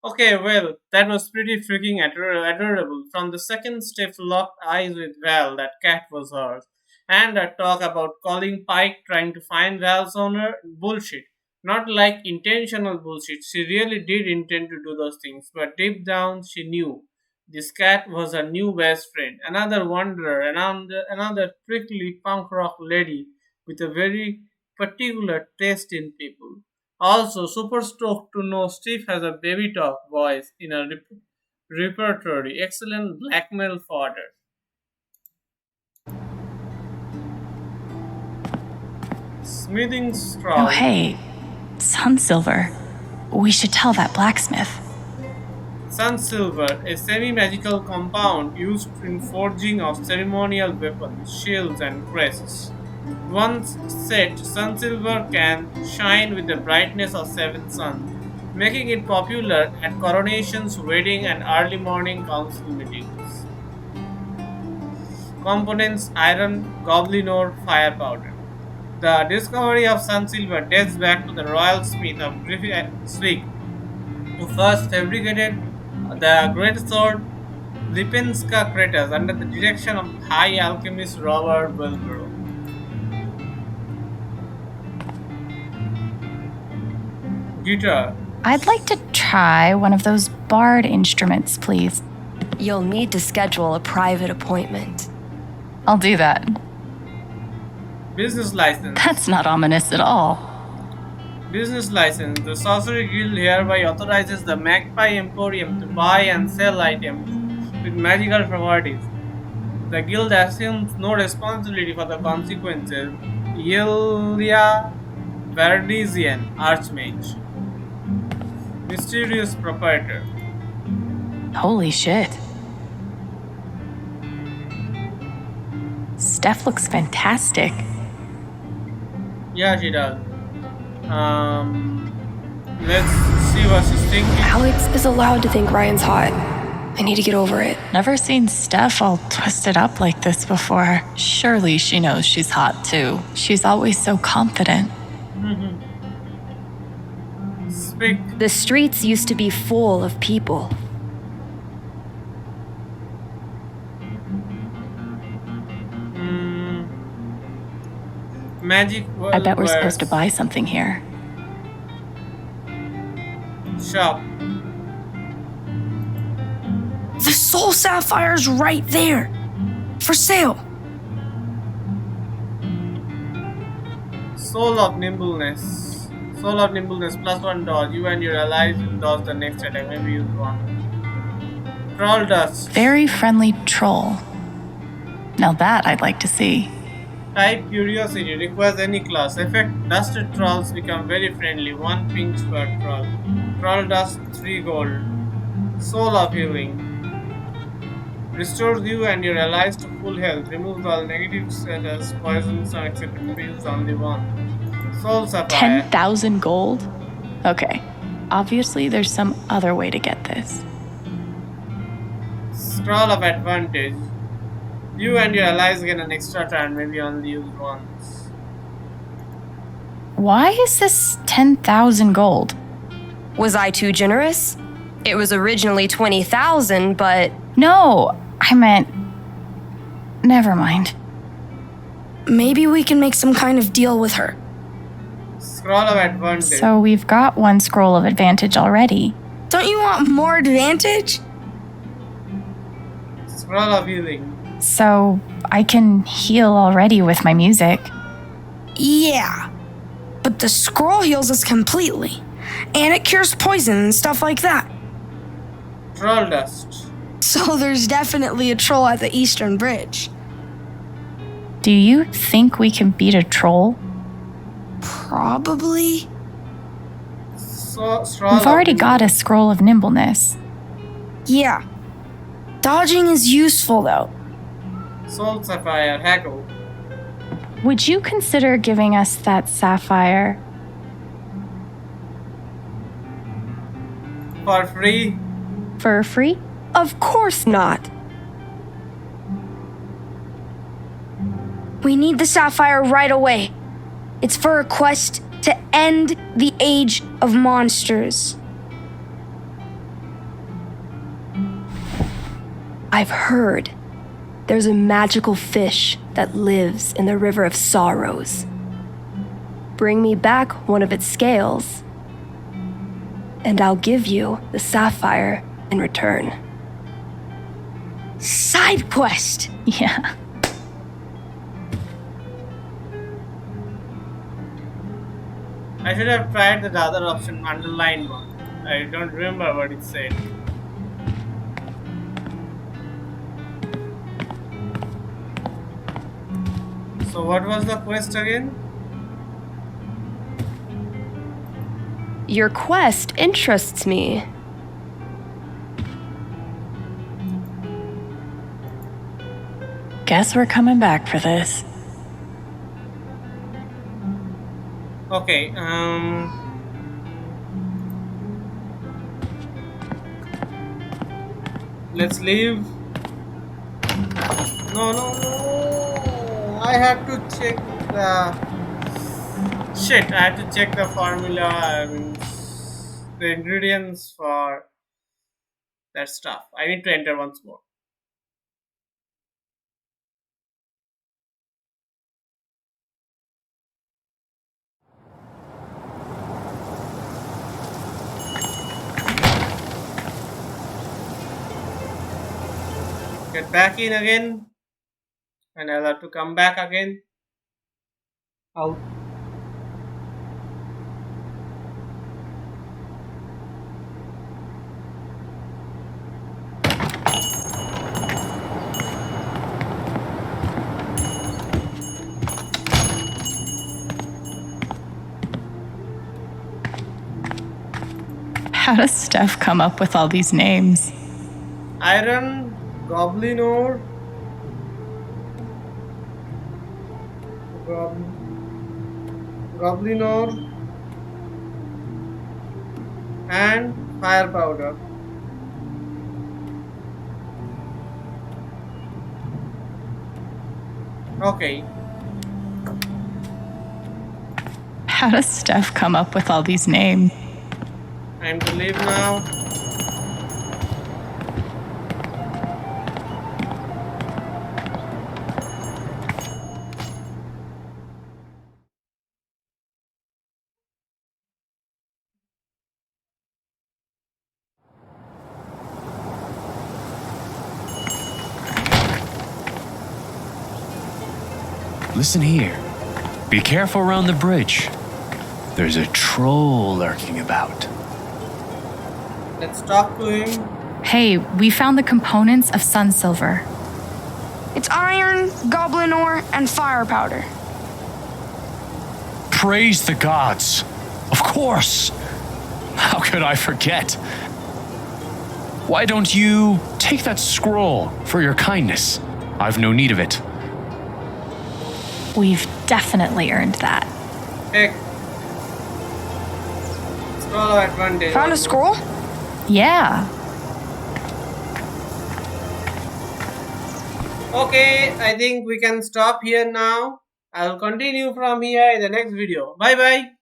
Okay, well, that was pretty freaking adorable. From the second Steph locked eyes with Val, that cat was hers. And that talk about calling Pike trying to find Val's owner, bullshit. Not like intentional bullshit. She really did intend to do those things, but deep down she knew this cat was her new best friend. Another wanderer, another prickly punk rock lady with a very particular taste in people. Also, super stoked to know Steve has a baby talk voice in a repertory. Excellent blackmail fodder. Smithing straw. Oh, hey. Sunsilver. We should tell that blacksmith. Sunsilver, a semi-magical compound used in forging of ceremonial weapons, shields, and crests. Once set, Sunsilver can shine with the brightness of seven suns, making it popular at coronations, wedding, and early morning council meetings. Components: iron, goblin ore, fire powder. The discovery of Sunsilver dates back to the royal smith of Griffithwick, who first fabricated the great sword Lipinska Kratos under the direction of high alchemist Robert Wilbur. Guitar. I'd like to try one of those bard instruments, please. You'll need to schedule a private appointment. I'll do that. Business license. That's not ominous at all. Business license. The Sorcery Guild hereby authorizes the Magpie Emporium to buy and sell items with magical properties. The guild assumes no responsibility for the consequences. Ilya Verdesian, Archmage. Mysterious proprietor. Holy shit. Steph looks fantastic. Yeah, she does. Let's see what she's thinking. Alex is allowed to think Ryan's hot. I need to get over it. Never seen Steph all twisted up like this before. Surely she knows she's hot too. She's always so confident. Speak. The streets used to be full of people. Magic I bet we're supposed to words. buy something here. Shop. The soul sapphire's right there. For sale. Soul of Nimbleness. Soul of Nimbleness plus 1 dodge. You and your allies will dodge the next attack. Maybe use 1. Troll Dust. Very friendly troll. Now that I'd like to see. Type Curiosity. Requires any class. Effect. Dusted trolls become very friendly. 1 pink per troll. Troll Dust 3 gold. Soul of Healing. Restores you and your allies to full health. Removes all negative status. Poisons are accepted to be used only 1. Soul Sapphire. 10,000 gold? Okay. Obviously, there's some other way to get this. Scroll of Advantage. You and your allies get an extra turn, maybe only use once. Why is this 10,000 gold? Was I too generous? It was originally 20,000, but No, I meant. Never mind. Maybe we can make some kind of deal with her. Scroll of Advantage. So we've got 1 scroll of advantage already. Don't you want more advantage? Scroll of Healing. So I can heal already with my music. Yeah. But the scroll heals us completely. And it cures poison and stuff like that. Troll Dust. So there's definitely a troll at the Eastern Bridge. Do you think we can beat a troll? Probably. Scroll We've already got a scroll of nimbleness. Yeah. Dodging is useful though. Soul Sapphire. Haggle. Would you consider giving us that sapphire? For free. For free? of course not. We need the sapphire right away. It's for a quest to end the age of monsters. I've heard there's a magical fish that lives in the River of Sorrows. Bring me back one of its scales, and I'll give you the sapphire in return. Side quest! Yeah. I should have tried the other option, underlined one. I don't remember what it said. So what was the quest again? Your quest interests me. Guess we're coming back for this. Okay, let's leave. No. I have to check the shit. I have to check the formula. I mean, the ingredients for that stuff. I need to enter once more. Get back in again, and I'll have to come back again. Out. How does Steph come up with all these names? Iron, Goblinor, Goblinor, and Fire Powder. Okay. How does Steph come up with all these names? Time to leave now. listen here. Be careful around the bridge. There's a troll lurking about. Let's talk to him. Hey, we found the components of sun silver. It's iron, goblin ore, and fire powder. Praise the gods. Of course. How could I forget? Why don't you take that scroll for your kindness? I've no need of it. We've definitely earned that. Heck. Scroll of advantage. Found a scroll? Yeah. Okay, I think we can stop here now. I will continue from here in the next video. Bye bye.